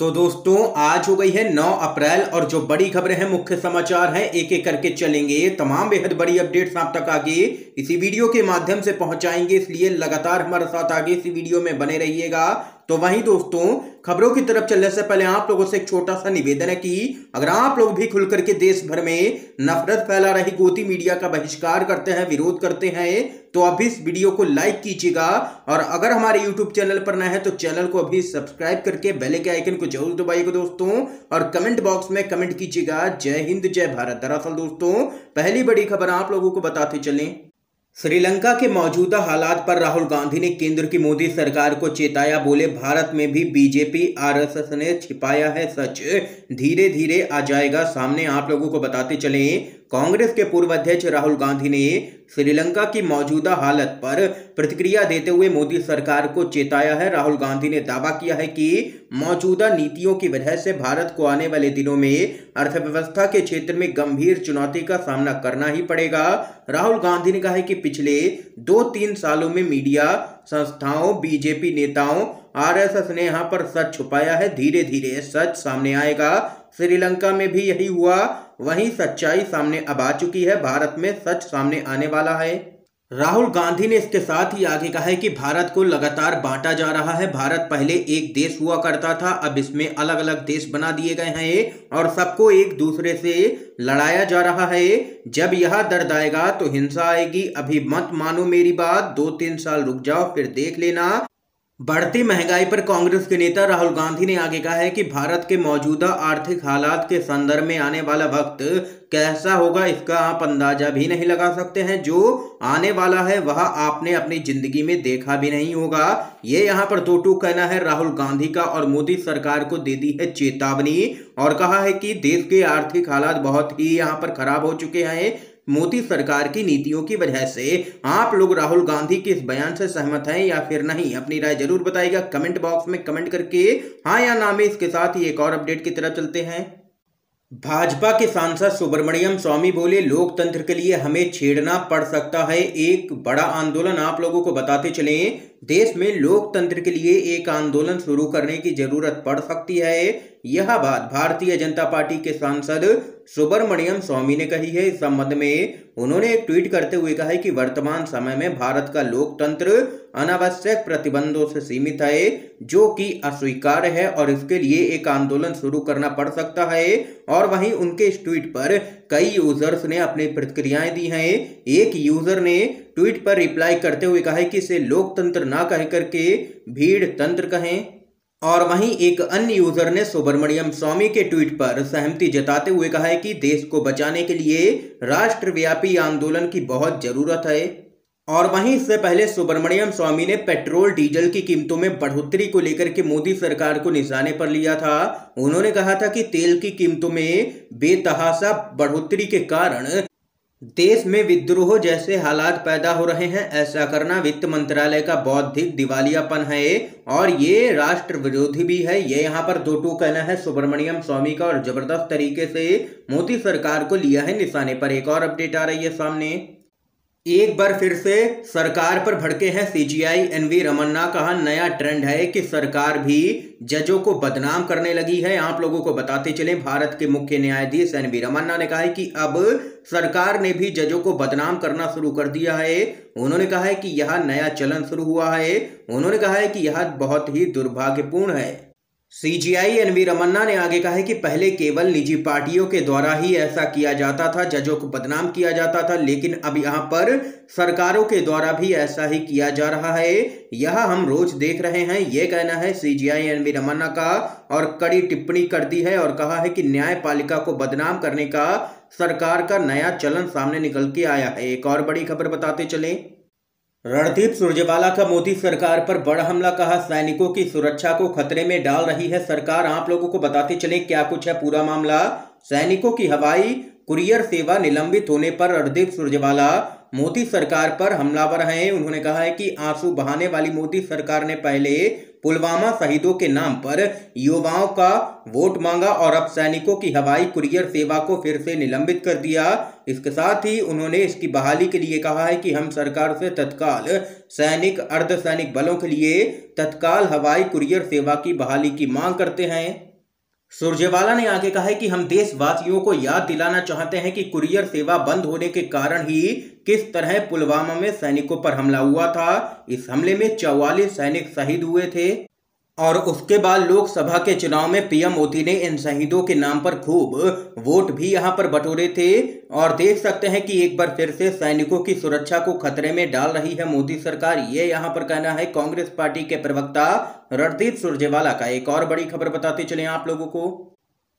तो दोस्तों आज हो गई है 9 अप्रैल और जो बड़ी खबरें हैं, मुख्य समाचार हैं, एक एक करके चलेंगे। तमाम बेहद बड़ी अपडेट्स आप तक आगे इसी वीडियो के माध्यम से पहुंचाएंगे, इसलिए लगातार हमारे साथ आगे इसी वीडियो में बने रहिएगा। तो वहीं दोस्तों, खबरों की तरफ चलने से पहले आप लोगों से एक छोटा सा निवेदन है कि अगर आप लोग भी खुल करके देश भर में नफरत फैला रही गोदी मीडिया का बहिष्कार करते हैं, विरोध करते हैं, तो अभी इस वीडियो को लाइक कीजिएगा। और अगर हमारे यूट्यूब चैनल पर नए हैं तो चैनल को अभी सब्सक्राइब करके बेल के आइकन को जरूर दबाइएगा दोस्तों। और कमेंट बॉक्स में कमेंट कीजिएगा जय हिंद जय भारत। दरअसल दोस्तों, पहली बड़ी खबर आप लोगों को बताते चलें। श्रीलंका के मौजूदा हालात पर राहुल गांधी ने केंद्र की मोदी सरकार को चेताया। बोले, भारत में भी बीजेपी आरएसएस ने छिपाया है सच, धीरे धीरे आ जाएगा सामने। आप लोगों को बताते चलें, कांग्रेस के पूर्व अध्यक्ष राहुल गांधी ने श्रीलंका की मौजूदा हालत पर प्रतिक्रिया देते हुए मोदी सरकार को चेताया है। राहुल गांधी ने दावा किया है कि मौजूदा नीतियों की वजह से भारत को आने वाले दिनों में अर्थव्यवस्था के क्षेत्र में गंभीर चुनौती का सामना करना ही पड़ेगा। राहुल गांधी ने कहा है कि पिछले 2-3 सालों में मीडिया संस्थाओं, बीजेपी नेताओं, आरएसएस ने यहां पर सच छुपाया है, धीरे धीरे सच सामने आएगा। श्रीलंका में भी यही हुआ, वहीं सच्चाई सामने अब आ चुकी है, भारत में सच सामने आने वाला है। राहुल गांधी ने इसके साथ ही आगे कहा है कि भारत को लगातार बांटा जा रहा है। भारत पहले एक देश हुआ करता था, अब इसमें अलग अलग देश बना दिए गए हैं और सबको एक दूसरे से लड़ाया जा रहा है। जब यह दर्द आएगा तो हिंसा आएगी। अभी मत मानो मेरी बात, 2-3 साल रुक जाओ, फिर देख लेना। बढ़ती महंगाई पर कांग्रेस के नेता राहुल गांधी ने आगे कहा है कि भारत के मौजूदा आर्थिक हालात के संदर्भ में आने वाला वक्त कैसा होगा इसका आप अंदाजा भी नहीं लगा सकते हैं। जो आने वाला है वह आपने अपनी जिंदगी में देखा भी नहीं होगा। ये यहाँ पर दो टूक कहना है राहुल गांधी का और मोदी सरकार को दे दी है चेतावनी और कहा है कि देश के आर्थिक हालात बहुत ही यहाँ पर खराब हो चुके हैं मोदी सरकार की नीतियों की वजह से। आप लोग राहुल गांधी के इस बयान से सहमत हैं या फिर नहीं? अपनी राय जरूर बताइएगा कमेंट बॉक्स में कमेंट करके हाँ या ना में। इसके साथ ही एक और अपडेट की तरफ चलते हैं। भाजपा के सांसद सुब्रमण्यम स्वामी बोले, लोकतंत्र के लिए हमें छेड़ना पड़ सकता है एक बड़ा आंदोलन। आप लोगों को बताते चलें, देश में लोकतंत्र के लिए एक आंदोलन शुरू करने की जरूरत पड़ सकती है। यह बात भारतीय जनता पार्टी के सांसद सुब्रमण्यम स्वामी ने कही है। इस संबंध में उन्होंने एक ट्वीट करते हुए कहा है कि वर्तमान समय में भारत का लोकतंत्र अनावश्यक प्रतिबंधों से सीमित है, जो कि अस्वीकार्य है और इसके लिए एक आंदोलन शुरू करना पड़ सकता है। और वहीं उनके इस ट्वीट पर कई यूजर्स ने अपनी प्रतिक्रियाएं दी हैं। एक यूजर ने ट्वीट पर रिप्लाई करते हुए कहा है कि इसे लोकतंत्र ना कह करके भीड़ तंत्र कहें। और वहीं एक अन्य यूजर ने सुब्रमण्यम स्वामी के ट्वीट पर सहमति जताते हुए कहा है कि देश को बचाने के लिए राष्ट्रव्यापी आंदोलन की बहुत जरूरत है। और वहीं इससे पहले सुब्रमण्यम स्वामी ने पेट्रोल डीजल की कीमतों में बढ़ोतरी को लेकर के मोदी सरकार को निशाने पर लिया था। उन्होंने कहा था कि तेल की कीमतों में बेतहाशा बढ़ोतरी के कारण देश में विद्रोह जैसे हालात पैदा हो रहे हैं। ऐसा करना वित्त मंत्रालय का बौद्धिक दिवालियापन है और ये राष्ट्र विरोधी भी है। ये यहाँ पर दो टूक कहना है सुब्रमण्यम स्वामी का और जबरदस्त तरीके से मोदी सरकार को लिया है निशाने पर। एक और अपडेट आ रही है सामने। एक बार फिर से सरकार पर भड़के हैं सीजेआई एनवी रमन्ना। कहा, नया ट्रेंड है कि सरकार भी जजों को बदनाम करने लगी है। आप लोगों को बताते चले, भारत के मुख्य न्यायाधीश एनवी रमन्ना ने कहा है कि अब सरकार ने भी जजों को बदनाम करना शुरू कर दिया है। उन्होंने कहा है कि यह नया चलन शुरू हुआ है। उन्होंने कहा है कि यह बहुत ही दुर्भाग्यपूर्ण है। सीजेआई एनवी रमन्ना ने आगे कहा है कि पहले केवल निजी पार्टियों के द्वारा ही ऐसा किया जाता था, जजों को बदनाम किया जाता था, लेकिन अब यहाँ पर सरकारों के द्वारा भी ऐसा ही किया जा रहा है। यह हम रोज देख रहे हैं। ये कहना है सीजेआई एनवी रमन्ना का और कड़ी टिप्पणी कर दी है और कहा है कि न्यायपालिका को बदनाम करने का सरकार का नया चलन सामने निकल के आया है। एक और बड़ी खबर बताते चले। रणदीप सुरजेवाला का मोदी सरकार पर बड़ा हमला। कहा, सैनिकों की सुरक्षा को खतरे में डाल रही है सरकार। आप लोगों को बताते चले क्या कुछ है पूरा मामला। सैनिकों की हवाई कुरियर सेवा निलंबित होने पर रणदीप सुरजेवाला मोदी सरकार पर हमलावर हैं। उन्होंने कहा है कि आंसू बहाने वाली मोदी सरकार ने पहले पुलवामा शहीदों के नाम पर युवाओं का वोट मांगा और अब सैनिकों की हवाई कुरियर सेवा को फिर से निलंबित कर दिया। इसके साथ ही उन्होंने इसकी बहाली के लिए कहा है कि हम सरकार से तत्काल सैनिक अर्धसैनिक बलों के लिए तत्काल हवाई कुरियर सेवा की बहाली की मांग करते हैं। सुरजेवाला ने आगे कहा है कि हम देशवासियों को याद दिलाना चाहते हैं कि कुरियर सेवा बंद होने के कारण ही किस तरह पुलवामा में सैनिकों पर हमला हुआ था। इस हमले में 44 सैनिक शहीद हुए थे और उसके बाद लोकसभा के चुनाव में पीएम मोदी ने इन शहीदों के नाम पर खूब वोट भी यहां पर बटोरे थे। और देख सकते हैं कि एक बार फिर से सैनिकों की सुरक्षा को खतरे में डाल रही है मोदी सरकार, ये यहां पर कहना है कांग्रेस पार्टी के प्रवक्ता रणदीप सुरजेवाला का। एक और बड़ी खबर बताते चले आप लोगों को।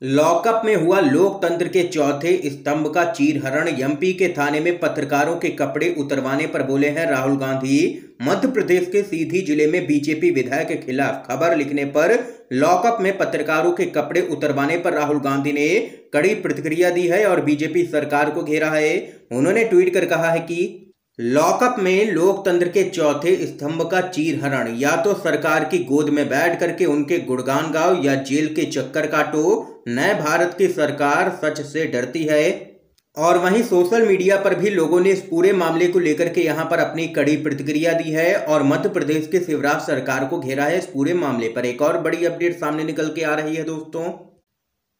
लॉकअप में हुआ लोकतंत्र के चौथे स्तंभ का चीरहरण। एमपी के थाने में पत्रकारों के कपड़े उतरवाने पर बोले हैं राहुल गांधी। मध्य प्रदेश के सीधी जिले में बीजेपी विधायक के खिलाफ खबर लिखने पर लॉकअप में पत्रकारों के कपड़े उतरवाने पर राहुल गांधी ने कड़ी प्रतिक्रिया दी है और बीजेपी सरकार को घेरा है। उन्होंने ट्वीट कर कहा है कि लॉकअप में लोकतंत्र के चौथे स्तंभ का चीरहरण, या तो सरकार की गोद में बैठ करके उनके गुणगान गाओ या जेल के चक्कर काटो। नए भारत की सरकार सच से डरती है। और वहीं सोशल मीडिया पर भी लोगों ने इस पूरे मामले को लेकर के यहां पर अपनी कड़ी प्रतिक्रिया दी है और मध्य प्रदेश के शिवराज सरकार को घेरा है इस पूरे मामले पर। एक और बड़ी अपडेट सामने निकल के आ रही है दोस्तों।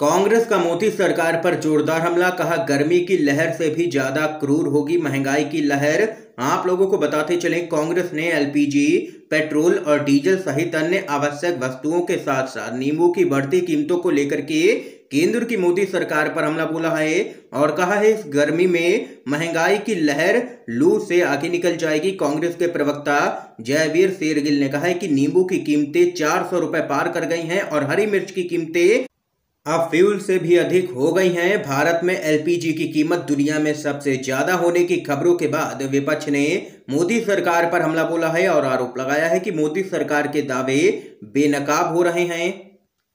कांग्रेस का मोदी सरकार पर जोरदार हमला, कहा गर्मी की लहर से भी ज्यादा क्रूर होगी महंगाई की लहर। आप लोगों को बताते चलें, कांग्रेस ने एलपीजी, पेट्रोल और डीजल सहित अन्य आवश्यक वस्तुओं के साथ साथ नींबू की बढ़ती कीमतों को लेकर के केंद्र की मोदी सरकार पर हमला बोला है और कहा है इस गर्मी में महंगाई की लहर लू से आगे निकल जाएगी। कांग्रेस के प्रवक्ता जयवीर शेरगिल ने कहा है कि नींबू की कीमतें 400 रुपए पार कर गई हैं और हरी मिर्च की कीमतें अब फ्यूल से भी अधिक हो गई हैं। भारत में एलपीजी की कीमत दुनिया में सबसे ज्यादा होने की खबरों के बाद विपक्ष ने मोदी सरकार पर हमला बोला है और आरोप लगाया है कि मोदी सरकार के दावे बेनकाब हो रहे हैं।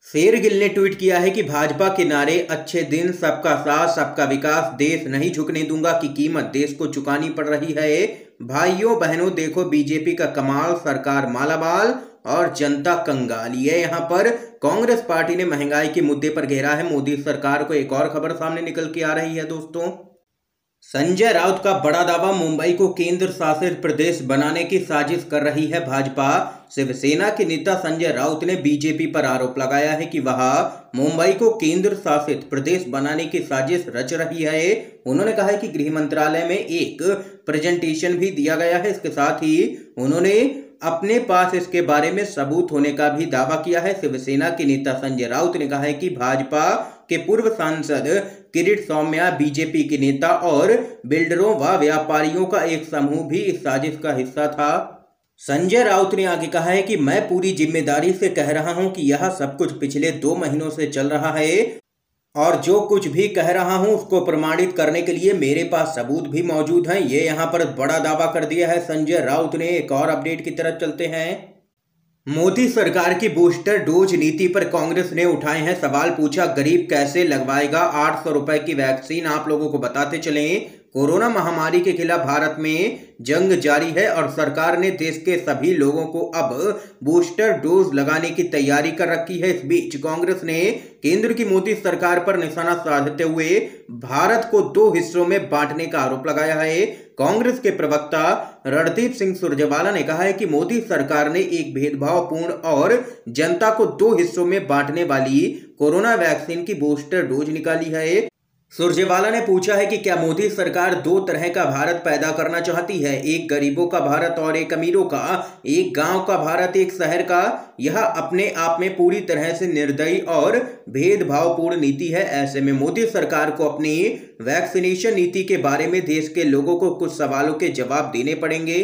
शेरगिल ने ट्वीट किया है कि भाजपा के नारे अच्छे दिन, सबका साथ, सबका विकास, देश नहीं झुकने दूंगा की कीमत देश को चुकानी पड़ रही है। भाइयों बहनों देखो बीजेपी का कमाल, सरकार मालामाल और जनता कंगाल। ये यहाँ पर कांग्रेस पार्टी ने महंगाई के मुद्दे पर घेरा है मोदी सरकार को। एक और खबर सामने निकल के आ रही है दोस्तों। संजय राउत का बड़ा दावा, मुंबई को केंद्र शासित प्रदेश बनाने की साजिश कर रही है भाजपा। शिवसेना के नेता संजय राउत ने बीजेपी पर आरोप लगाया है कि वह मुंबई को केंद्र शासित प्रदेश बनाने की साजिश रच रही है। उन्होंने कहा है कि गृह मंत्रालय में एक प्रेजेंटेशन भी दिया गया है। इसके साथ ही उन्होंने अपने पास इसके बारे में सबूत होने का भी दावा किया है। शिवसेना के नेता संजय राउत ने कहा है कि भाजपा के पूर्व सांसद किरीट सौम्या, बीजेपी के नेता और बिल्डरों व व्यापारियों का एक समूह भी इस साजिश का हिस्सा था। संजय राउत ने आगे कहा है कि मैं पूरी जिम्मेदारी से कह रहा हूं कि यह सब कुछ पिछले 2 महीनों से चल रहा है और जो कुछ भी कह रहा हूं उसको प्रमाणित करने के लिए मेरे पास सबूत भी मौजूद हैं। ये यहां पर बड़ा दावा कर दिया है संजय राउत ने। एक और अपडेट की तरफ चलते हैं। मोदी सरकार की बूस्टर डोज नीति पर कांग्रेस ने उठाए हैं सवाल, पूछा गरीब कैसे लगवाएगा 800 रुपए की वैक्सीन। आप लोगों को बताते चलें, कोरोना महामारी के खिलाफ भारत में जंग जारी है और सरकार ने देश के सभी लोगों को अब बूस्टर डोज लगाने की तैयारी कर रखी है। इस बीच कांग्रेस ने केंद्र की मोदी सरकार पर निशाना साधते हुए भारत को 2 हिस्सों में बांटने का आरोप लगाया है। कांग्रेस के प्रवक्ता रणदीप सिंह सुरजेवाला ने कहा है कि मोदी सरकार ने एक भेदभावपूर्ण और जनता को 2 हिस्सों में बांटने वाली कोरोना वैक्सीन की बूस्टर डोज निकाली है। सुरजेवाला ने पूछा है कि क्या मोदी सरकार 2 तरह का भारत पैदा करना चाहती है, एक गरीबों का भारत और एक अमीरों का, एक गांव का भारत एक शहर का। यह अपने आप में पूरी तरह से निर्दयी और भेदभावपूर्ण नीति है। ऐसे में मोदी सरकार को अपनी वैक्सीनेशन नीति के बारे में देश के लोगों को कुछ सवालों के जवाब देने पड़ेंगे।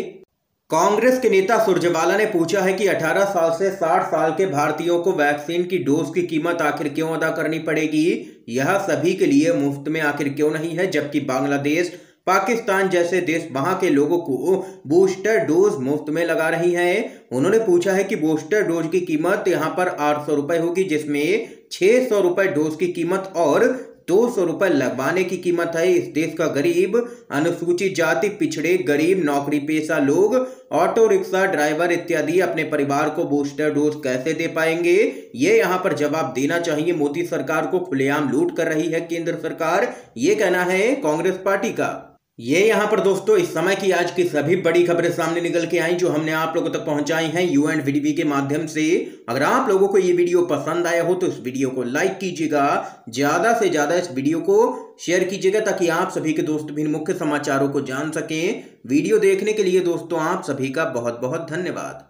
कांग्रेस के नेता सुरजेवाला ने पूछा है कि 18 साल से 60 साल के भारतीयों को वैक्सीन की डोज की कीमत आखिर क्यों अदा करनी पड़ेगी, यह सभी के लिए मुफ्त में आखिर क्यों नहीं है, जबकि बांग्लादेश, पाकिस्तान जैसे देश वहां के लोगों को बूस्टर डोज मुफ्त में लगा रही हैं। उन्होंने पूछा है कि बूस्टर डोज की कीमत यहां पर 800 रुपए होगी, जिसमें 600 रुपए डोज की कीमत और 200 रुपए लगवाने की कीमत है। इस देश का गरीब, अनुसूचित जाति, पिछड़े, गरीब, नौकरी पेशा लोग, ऑटो रिक्शा ड्राइवर इत्यादि अपने परिवार को बूस्टर डोज कैसे दे पाएंगे, ये यहाँ पर जवाब देना चाहिए। मोदी सरकार को खुलेआम लूट कर रही है केंद्र सरकार, ये कहना है कांग्रेस पार्टी का। ये यहाँ पर दोस्तों इस समय की आज की सभी बड़ी खबरें सामने निकल के आई जो हमने आप लोगों तक पहुंचाई हैं UNVDB के माध्यम से। अगर आप लोगों को ये वीडियो पसंद आया हो तो इस वीडियो को लाइक कीजिएगा, ज्यादा से ज्यादा इस वीडियो को शेयर कीजिएगा ताकि आप सभी के दोस्त भी मुख्य समाचारों को जान सकें। वीडियो देखने के लिए दोस्तों आप सभी का बहुत बहुत धन्यवाद।